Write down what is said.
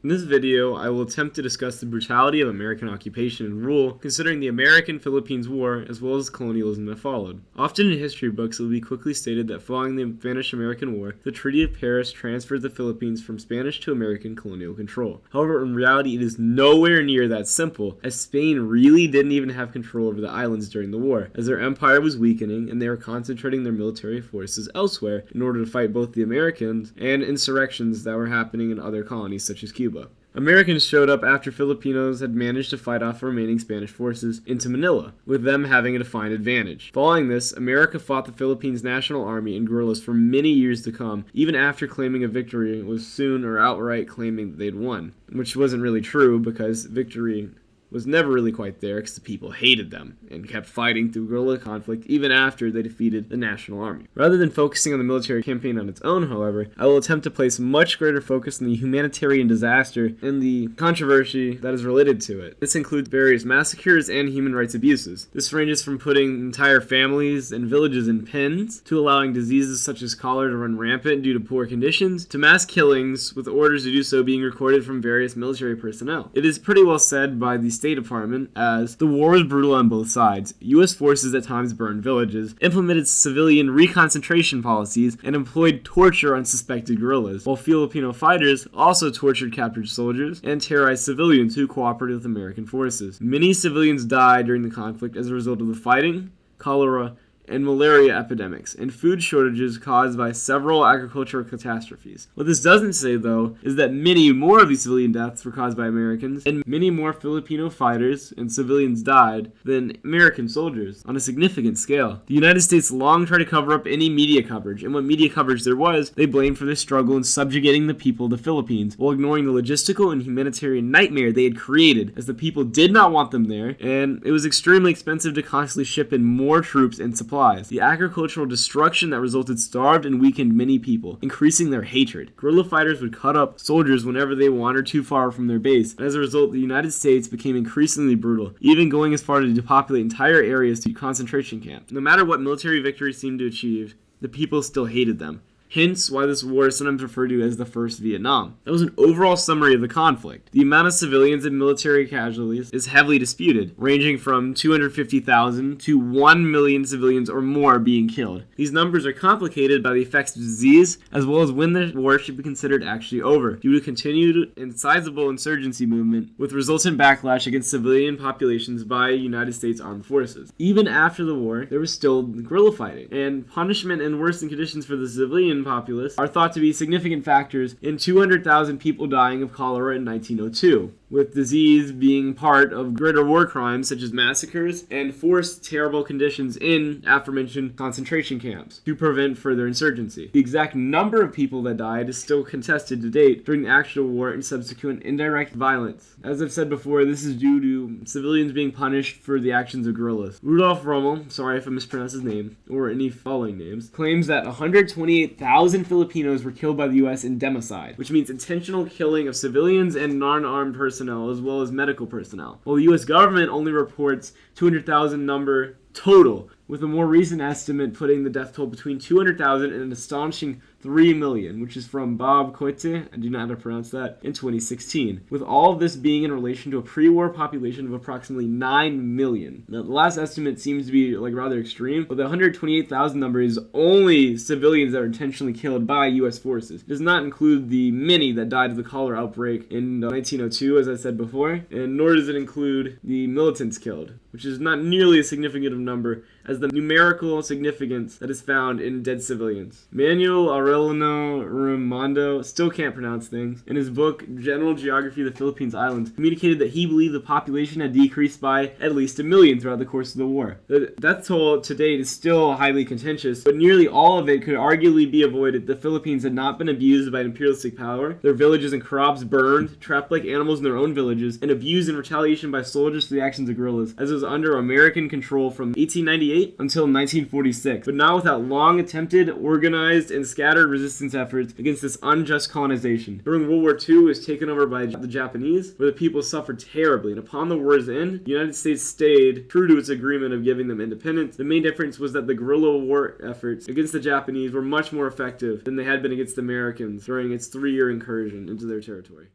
In this video, I will attempt to discuss the brutality of American occupation and rule, considering the American-Philippines War as well as colonialism that followed. Often in history books, it will be quickly stated that following the Spanish-American War, the Treaty of Paris transferred the Philippines from Spanish to American colonial control. However, in reality, it is nowhere near that simple, as Spain really didn't even have control over the islands during the war, as their empire was weakening and they were concentrating their military forces elsewhere in order to fight both the Americans and insurrections that were happening in other colonies such as Cuba. Americans showed up after Filipinos had managed to fight off the remaining Spanish forces into Manila, with them having a defined advantage. Following this, America fought the Philippines National Army and guerrillas for many years to come, even after claiming a victory was soon or outright claiming that they'd won, which wasn't really true because victory was never really quite there because the people hated them and kept fighting through guerrilla conflict even after they defeated the National Army. Rather than focusing on the military campaign on its own, however, I will attempt to place much greater focus on the humanitarian disaster and the controversy that is related to it. This includes various massacres and human rights abuses. This ranges from putting entire families and villages in pens, to allowing diseases such as cholera to run rampant due to poor conditions, to mass killings with orders to do so being recorded from various military personnel. It is pretty well said by the State Department as the war was brutal on both sides. U.S. forces at times burned villages, implemented civilian reconcentration policies, and employed torture on suspected guerrillas, while Filipino fighters also tortured captured soldiers and terrorized civilians who cooperated with American forces. Many civilians died during the conflict as a result of the fighting, cholera, and malaria epidemics, and food shortages caused by several agricultural catastrophes. What this doesn't say, though, is that many more of these civilian deaths were caused by Americans, and many more Filipino fighters and civilians died than American soldiers on a significant scale. The United States long tried to cover up any media coverage, and what media coverage there was, they blamed for their struggle in subjugating the people of the Philippines, while ignoring the logistical and humanitarian nightmare they had created, as the people did not want them there, and it was extremely expensive to constantly ship in more troops and supplies. The agricultural destruction that resulted starved and weakened many people, increasing their hatred. Guerrilla fighters would cut up soldiers whenever they wandered too far from their base, and as a result, the United States became increasingly brutal, even going as far to depopulate entire areas to concentration camps. No matter what military victory seemed to achieve, the people still hated them. Hence why this war is sometimes referred to as the First Vietnam. That was an overall summary of the conflict. The amount of civilians and military casualties is heavily disputed, ranging from 250,000 to 1 million civilians or more being killed. These numbers are complicated by the effects of disease, as well as when the war should be considered actually over, due to continued and sizable insurgency movement, with resultant backlash against civilian populations by United States Armed Forces. Even after the war, there was still guerrilla fighting, and punishment and worsening conditions for the civilian populace are thought to be significant factors in 200,000 people dying of cholera in 1902, with disease being part of greater war crimes such as massacres and forced terrible conditions in aforementioned concentration camps to prevent further insurgency. The exact number of people that died is still contested to date during the actual war and subsequent indirect violence. As I've said before, this is due to civilians being punished for the actions of guerrillas. Rudolf Rommel, sorry if I mispronounced his name, or any following names, claims that 128,000 Filipinos were killed by the U.S. in democide, which means intentional killing of civilians and non-armed personnel as well as medical personnel, while the U.S. government only reports 200,000 number total, with a more recent estimate putting the death toll between 200,000 and an astonishing 3 million, which is from Bob Coite, I do not know how to pronounce that, in 2016, with all of this being in relation to a pre-war population of approximately 9 million. Now, the last estimate seems to be rather extreme, but the 128,000 number is only civilians that are intentionally killed by U.S. forces. It does not include the many that died of the cholera outbreak in 1902, as I said before, and nor does it include the militants killed, which is not nearly as significant of a number as the numerical significance that is found in dead civilians. Manuel, Arellano, Remondo, still can't pronounce things, in his book General Geography of the Philippines Islands, communicated that he believed the population had decreased by at least 1 million throughout the course of the war. The death toll to date is still highly contentious, but nearly all of it could arguably be avoided if the Philippines had not been abused by imperialistic power, their villages and crops burned, trapped like animals in their own villages, and abused in retaliation by soldiers for the actions of guerrillas, as it was under American control from 1898 until 1946, but not without long attempted, organized, and scattered resistance efforts against this unjust colonization. During World War II, it was taken over by the Japanese, where the people suffered terribly, and upon the war's end, the United States stayed true to its agreement of giving them independence. The main difference was that the guerrilla war efforts against the Japanese were much more effective than they had been against the Americans during its 3-year incursion into their territory.